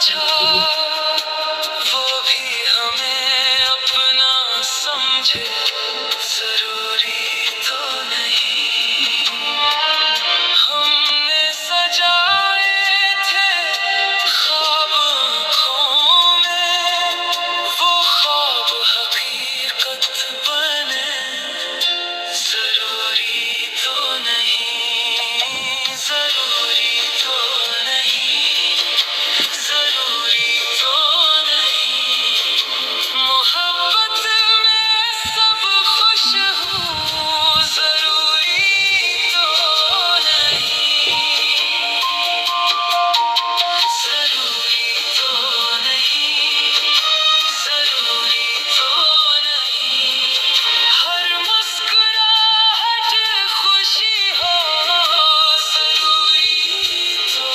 समझा वो भी हमें अपना समझे, जरूरी तो नहीं। हमने सजाए थे ख्वाब आँखों में, वो ख्वाब हकीकत बने, जरूरी तो नहीं, जरूरी तो नहीं, जरूरी तो नहीं। मोहब्बत में सब खुश हूँ, जरूरी तो नहीं, जरूरी तो नहीं, जरूरी तो नहीं। हर मुस्कुराहट खुशी हो, जरूरी तो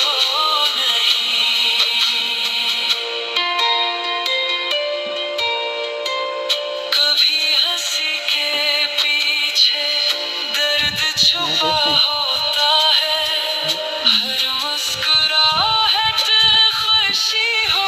नहीं। कभी हंसी के पीछे दर्द छुपा होता है, हर मुस्कुराहट खुशी हो,